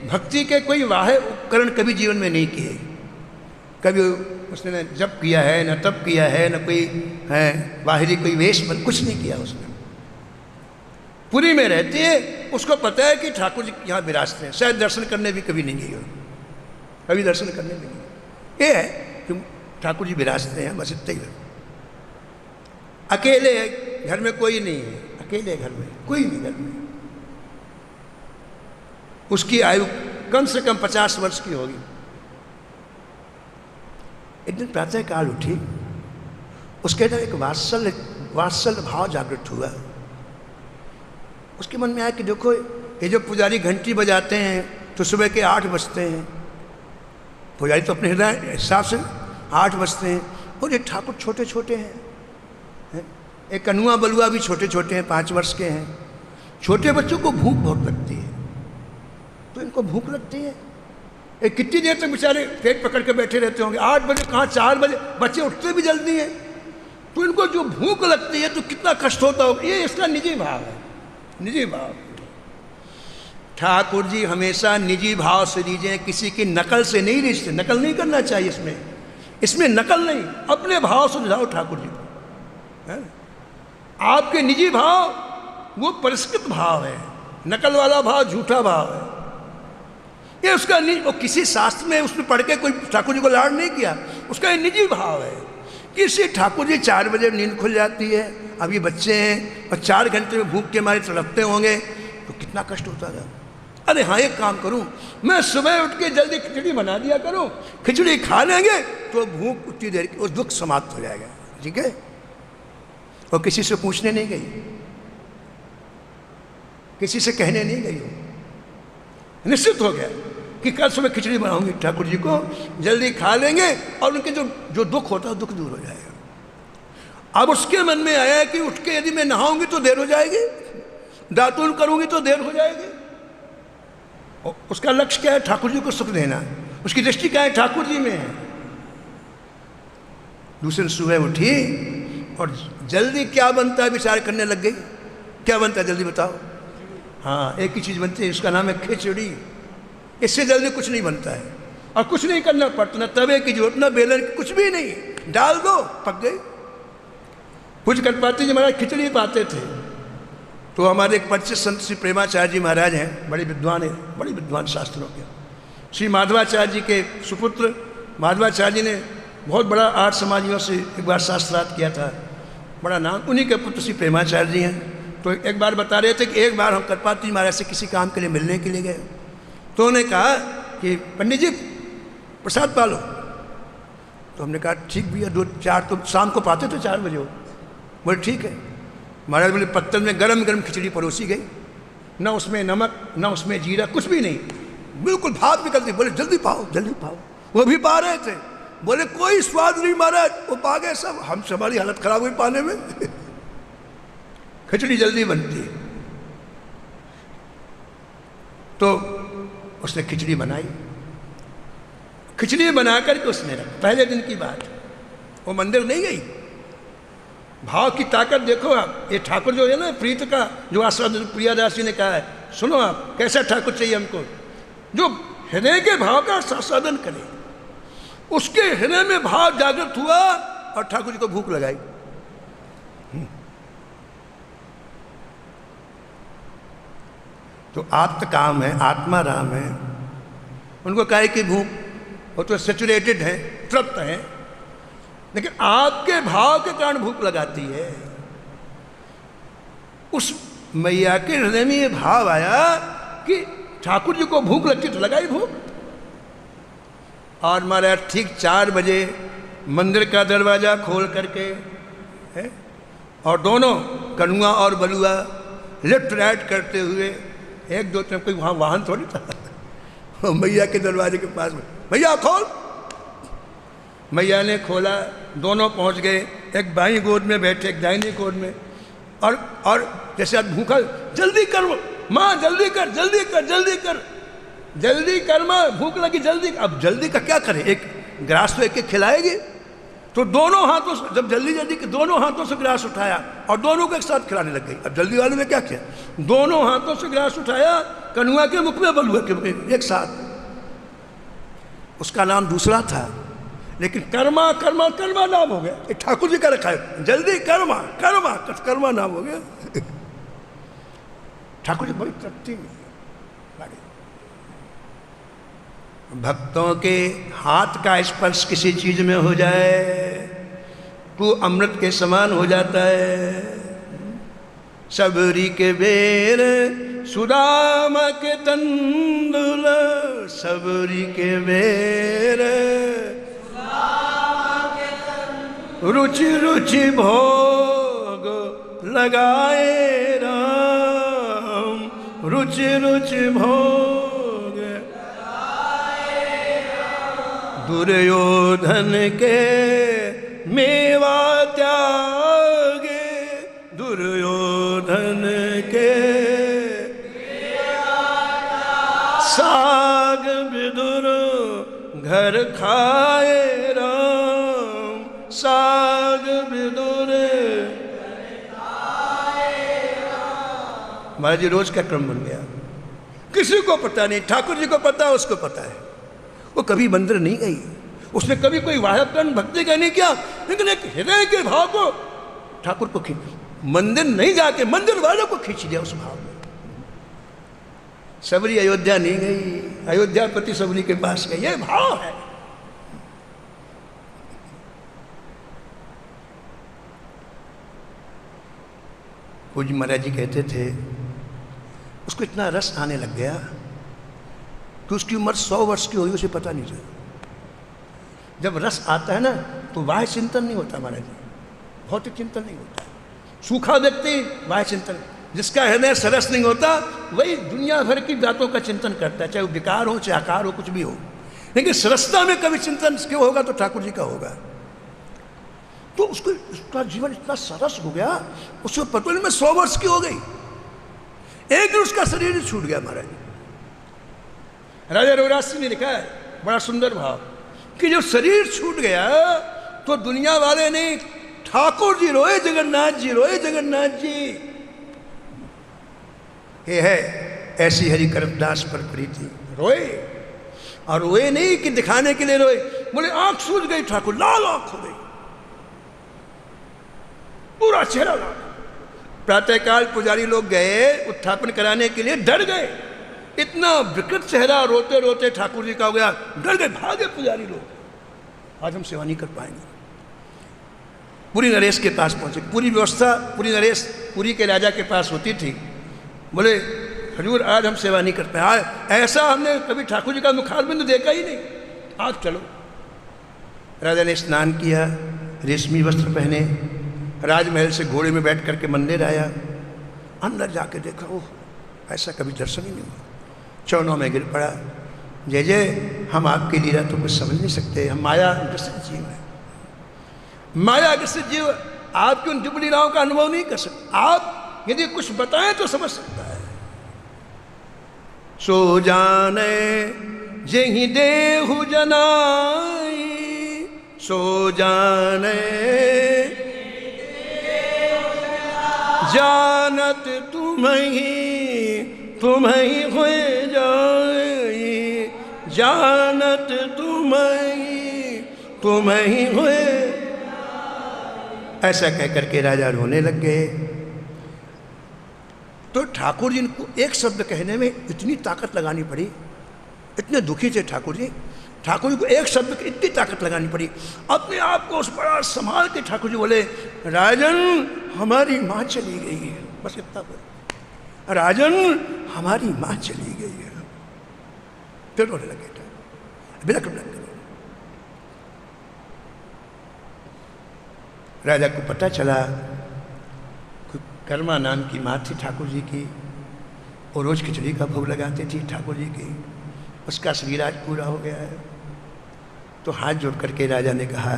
भक्ति के कोई वाह्य उपकरण कभी जीवन में नहीं किए। कभी उसने न जप किया है, न तप किया है, न कोई है बाहरी कोई वेश, कुछ नहीं किया उसने। पुरी में रहती है, उसको पता है कि ठाकुर जी यहाँ विराजते हैं। शायद दर्शन करने भी कभी नहीं गई हो, कभी दर्शन करने भी नहीं। ये है कि ठाकुर जी विराजते हैं, बस इतना ही। अकेले घर में कोई नहीं है, अकेले घर में कोई नहीं, घर में उसकी आयु कम से कम 50 वर्ष की होगी। एक दिन प्रातः काल उठी, उसके अंदर एक वात्सल्य भाव जागृत हुआ। उसके मन में आया कि देखो ये जो पुजारी घंटी बजाते हैं तो सुबह के 8 बजते हैं, पुजारी तो अपने हृदय हिसाब से 8 बजते हैं, और ये ठाकुर छोटे छोटे हैं। एक कनुआ बलुआ भी छोटे छोटे हैं, 5 वर्ष के हैं। छोटे बच्चों को भूख बहुत लगती है, तो इनको भूख लगती है। एक कितनी देर तक बेचारे पेट पकड़ के बैठे रहते होंगे, 8 बजे कहाँ 4 बजे, बच्चे उठते भी जल्दी हैं, तो इनको जो भूख लगती है तो कितना कष्ट होता होगा। ये इसका निजी भाव है, निजी भाव। ठाकुर जी हमेशा निजी भाव से लीजिए, किसी की नकल से नहीं रीझते। नकल नहीं करना चाहिए इसमें नकल नहीं, अपने भाव से रिझाओ ठाकुर जी को। आपके निजी भाव वो परिष्कृत भाव है, नकल वाला भाव झूठा भाव है। ये उसका वो किसी शास्त्र में उसने पढ़ के कोई ठाकुर जी को लाड नहीं किया, उसका ये निजी भाव है। किसी ठाकुर जी 4 बजे नींद खुल जाती है, अभी बच्चे हैं और 4 घंटे में भूख के मारे तड़पते होंगे, तो कितना कष्ट होता है। अरे हाँ, एक काम करूं, मैं सुबह उठ के जल्दी खिचड़ी बना दिया करूं, खिचड़ी खा लेंगे तो भूख उतनी देर की, उस दुख समाप्त हो जाएगा। ठीक है, और किसी से पूछने नहीं गई, किसी से कहने नहीं गई, निश्चित हो गया कि कल सुबह खिचड़ी बनाऊंगी, ठाकुर जी को जल्दी खा लेंगे और उनके जो दुख होता है दुख दूर हो जाएगा। अब उसके मन में आया कि उठ के यदि मैं नहाऊंगी तो देर हो जाएगी, दातुन करूंगी तो देर हो जाएगी। और उसका लक्ष्य क्या है? ठाकुर जी को सुख देना। उसकी दृष्टि क्या है? ठाकुर जी में है। दूसरे सुबह उठी और जल्दी क्या बनता है विचार करने लग गई। क्या बनता है जल्दी बताओ? हाँ, एक ही चीज़ बनती है, उसका नाम है खिचड़ी। इससे जल्दी कुछ नहीं बनता है और कुछ नहीं करना पड़ता, ना तवे की जरूरत, ना बेलन की, कुछ भी नहीं, डाल दो पक गई। कुछ कर पाते जी महाराज खिचड़ी पाते थे, तो हमारे एक परिचित संत श्री प्रेमाचार्य जी महाराज हैं, बड़े विद्वान हैं, बड़े विद्वान शास्त्रों के। श्री माधवाचार्य जी के सुपुत्र माधवाचार्य जी ने बहुत बड़ा 8 समाजियों से एक बार शास्त्रार्थ किया था, बड़ा नाम। उन्हीं के पुत्र श्री प्रेमाचार्य जी हैं। तो एक बार बता रहे थे कि एक बार हम करपाती जी महाराज से किसी काम के लिए मिलने के लिए गए, तो उन्होंने कहा कि पंडित जी प्रसाद पालो। तो हमने कहा ठीक भैया, 2-4 तो शाम को पाते तो 4 बजे हो। बोले ठीक है। महाराज बोले पत्तल में गरम गरम खिचड़ी परोसी गई, ना उसमें नमक, ना उसमें जीरा, कुछ भी नहीं, बिल्कुल भात निकलती। बोले जल्दी पाओ जल्दी पाओ। वो भी पा रहे थे, बोले कोई स्वाद नहीं महाराज, वो पा गए सब, हमसे हमारी हालत खराब हुई पाने में। खिचड़ी जल्दी बनती है। तो उसने खिचड़ी बनाई, खिचड़ी बना करके उसने रखा। पहले दिन की बात, वो मंदिर नहीं गई। भाव की ताकत देखो आप। ये ठाकुर जो है ना, प्रीत का जो आस्वादन प्रियादास जी ने कहा है, सुनो आप कैसा ठाकुर चाहिए हमको, जो हृदय के भाव का आस्वादन करे। उसके हृदय में भाव जागृत हुआ और ठाकुर जी को भूख लगाई। तो आप्त काम है, आत्मा राम है, उनको काहे की भूख, वो तो सेचुरेटेड है, तृप्त है, लेकिन आपके भाव के कारण भूख लगाती है। उस मैया के हृदय में ये भाव आया कि ठाकुर जी को भूख लगती तो लगाई भूख। और महाराज ठीक 4 बजे मंदिर का दरवाजा खोल करके है, और दोनों कनुआ और बलुआ लेफ्ट राइट करते हुए, 1 2 3 कोई वहाँ वाहन थोड़ी था मैया के दरवाजे के पास में, भैया खोल। मैया ने खोला, दोनों पहुँच गए, एक बाईं गोद में बैठे, एक दाहिनी गोद में, और जैसे आज भूखा, जल्दी कर माँ, जल्दी कर, जल्दी कर, जल्दी कर, जल्दी कर माँ, भूख लगी, जल्दी। अब जल्दी का क्या करें, एक ग्रास तो एक खिलाएगी, तो दोनों हाथों से, जब जल्दी जल्दी के दोनों हाथों से ग्रास उठाया और दोनों को एक साथ खिलाने लग गई। अब जल्दी वाले ने क्या किया, दोनों हाथों से ग्रास उठाया, कनुआ के मुख में, बलुआ के मुख में, एक साथ। उसका नाम दूसरा था, लेकिन कर्मा कर्मा कर्मा नाम हो गया, एक ठाकुर जी का रखा है, जल्दी कर्मा कर्मा कर्मा नाम हो गया। ठाकुर जी बड़ी तृप्ति लगे। भक्तों के हाथ का स्पर्श किसी चीज में हो जाए तो अमृत के समान हो जाता है। सबरी के बेर सुदामा के तंदुल, सबरी के बेर रुचि रुचि भोग लगाए राम, रुचि रुचि भोग दुर्योधन के मेवा त्यागे, दुर्योधन के साग विदुर घर खाए राम, साग विदुर। महाराज जी रोज का क्रम बन गया, किसी को पता नहीं, ठाकुर जी को पता, उसको पता है। वो कभी मंदिर नहीं गई, उसने कभी कोई वाह्यकरण भक्ति का नहीं किया, लेकिन एक हृदय के भाव को ठाकुर को खींच, मंदिर नहीं जाके मंदिर वालों को खींच लिया उस भाव में। सबरी अयोध्या नहीं गई, अयोध्यापति सबरी के पास गई, ये भाव है। पूज्य महाराज जी कहते थे, उसको इतना रस आने लग गया कि उसकी उम्र 100 वर्ष की हुई, उसे पता नहीं चला। जब रस आता है ना तो बाह्य चिंतन नहीं होता महाराज जी, भौतिक चिंतन नहीं होता। सूखा व्यक्ति बाह्य चिंतन, जिसका हृदय सरस नहीं होता वही दुनिया भर की बातों का चिंतन करता है, चाहे वो विकार हो चाहे आकार हो, कुछ भी हो, लेकिन सरसता में कभी चिंतन क्यों होगा तो ठाकुर जी का होगा। तो उसको उसका जीवन इतना सरस हो गया, उसको पता नहीं मैं 100 वर्ष की हो गई, एक दिन उसका शरीर ही छूट गया महाराज। राजा रघुराज सिंह ने लिखा है बड़ा सुंदर भाव कि जब शरीर छूट गया तो दुनिया वाले नहीं, ठाकुर जी रोए, जगन्नाथ जी रोए, जगन्नाथ जी। ये है ऐसी हरि करदास पर प्रीति, रोए, और रोए नहीं कि दिखाने के लिए रोए, बोले आंख सूझ गई, ठाकुर लाल आंख हो गई, पूरा चेहरा लाल। प्रातःकाल पुजारी लोग गए उत्थापन कराने के लिए, डर गए, इतना विकृत चेहरा रोते रोते ठाकुर जी का हो गया, डर गए, भागे पुजारी लोग, आज हम सेवा नहीं कर पाएंगे। पुरी नरेश के पास पहुंचे, पूरी व्यवस्था पुरी नरेश पुरी के राजा के पास होती थी, बोले हजूर आज हम सेवा नहीं कर पाए, ऐसा हमने कभी ठाकुर जी का मुखारबिंद देखा ही नहीं, आज चलो। राजा ने स्नान किया, रेशमी वस्त्र पहने, राजमहल से घोड़े में बैठ करके मंदिर आया, अंदर जाके देखा, ओह ऐसा कभी दर्शन ही नहीं हुआ। चरणों में गिर पड़ा, जय जय, हम आपकी लीला तो कुछ समझ नहीं सकते, हम माया ग्रसित जीव हैं, माया ग्रसित जीव, आपकी उन दिव्य लीलाओं का अनुभव नहीं कर सकते, आप यदि कुछ बताएं तो समझ सकता है। सो जाने जेहि देहु जनाई, सो जाने जानत तुम्हें हुए जाई, जानत तुम्हें हुए। ऐसा कह करके राजा रोने लग गए। तो ठाकुर जी को एक शब्द कहने में इतनी ताकत लगानी पड़ी, इतने दुखी थे ठाकुर जी को एक शब्द की इतनी ताकत लगानी पड़ी। अपने आप को उस बड़ा संभाल के ठाकुर जी बोले, राजन हमारी माँ चली गई है, बस इतना बोले, राजन हमारी माँ चली गई है। फिर रोने लगे थे, बिलख बिलख। राजा को पता चला कर्मा नाम की माँ थी ठाकुर जी की, और रोज खिचड़ी का भोग लगाती थी ठाकुर जी की, उसका शरीर आज पूरा हो गया है। तो हाथ जोड़ करके राजा ने कहा,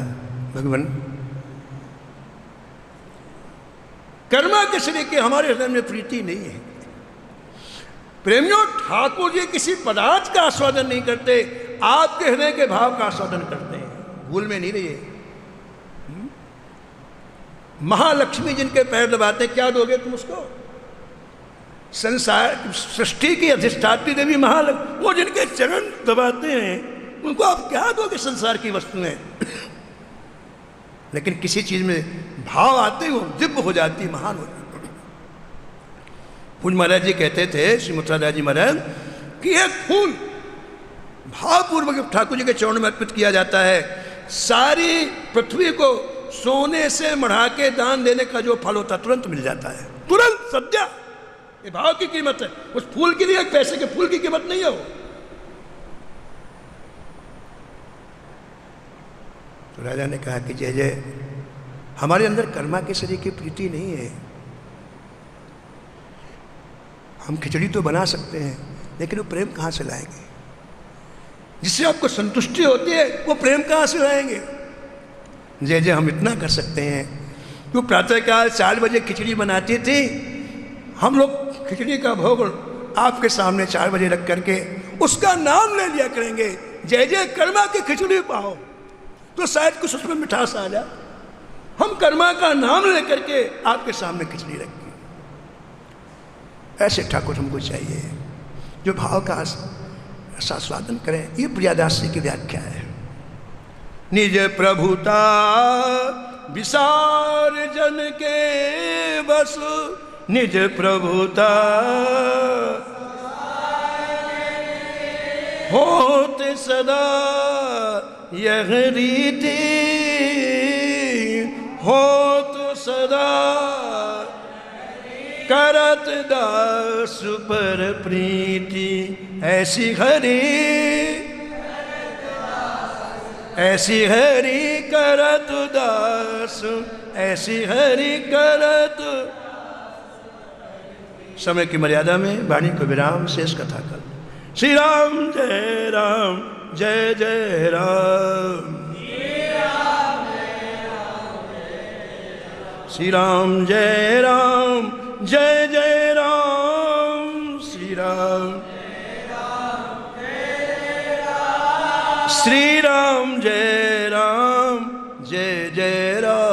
भगवान कर्मा के शरीर के हमारे हृदय में प्रीति नहीं है। प्रेमियों, ठाकुर जी किसी पदार्थ का आस्वादन नहीं करते, आपके हृदय के भाव का आस्वादन करते हैं, भूल में नहीं रहिए। महालक्ष्मी जिनके पैर दबाते, क्या दोगे तुम उसको? संसार सृष्टि की अधिष्ठात्री देवी महालक्ष्मी, वो जिनके चरण दबाते हैं, उनको आप क्या दोगे संसार की वस्तुएं? लेकिन किसी चीज में भाव आते ही वो दिव्य हो जाती, महान हो जाती। पूज महाराज जी कहते थे, श्री मुक्तादास जी महाराज, कि एक फूल भावपूर्वक ठाकुर जी के चरणों में अर्पित किया जाता है, सारी पृथ्वी को सोने से मढ़ा के दान देने का जो फल होता तुरंत मिल जाता है, तुरंत सद्या। ये भाव की कीमत है, उस फूल के लिए एक पैसे के फूल की कीमत नहीं है वो। तो राजा ने कहा कि जय जय, हमारे अंदर कर्मा के शरीर की प्रीति नहीं है। हम खिचड़ी तो बना सकते हैं, लेकिन वो प्रेम कहाँ से लाएंगे? जिससे आपको संतुष्टि होती है, वो प्रेम कहाँ से लाएंगे? जय जय, हम इतना कर सकते हैं कि प्रातःकाल 4 बजे खिचड़ी बनाती थी, हम लोग खिचड़ी का भोग आपके सामने 4 बजे रख करके उसका नाम ले लिया करेंगे, जय जय कर्मा की खिचड़ी पाओ, तो शायद कुछ उसमें मिठास आ जाए। हम कर्मा का नाम ले करके आपके सामने खिचड़ी रखें। ऐसे ठाकुर हमको चाहिए, जो भाव का आस्वादन करें। ये प्रियादास जी की व्याख्या है। निज प्रभुता विसार जन के बस, निज प्रभुता होत सदा यह रीति, होत सदा करत दास पर प्रीति। ऐसी हरि, ऐसी हरि करत दास, ऐसी हरि करत। समय की मर्यादा में वाणी को विराम, शेष कथा कल। श्री राम जय राम, जय जय राम। श्री राम जय राम, जय जय राम। श्री राम, श्री राम जय राम, जय जय राम।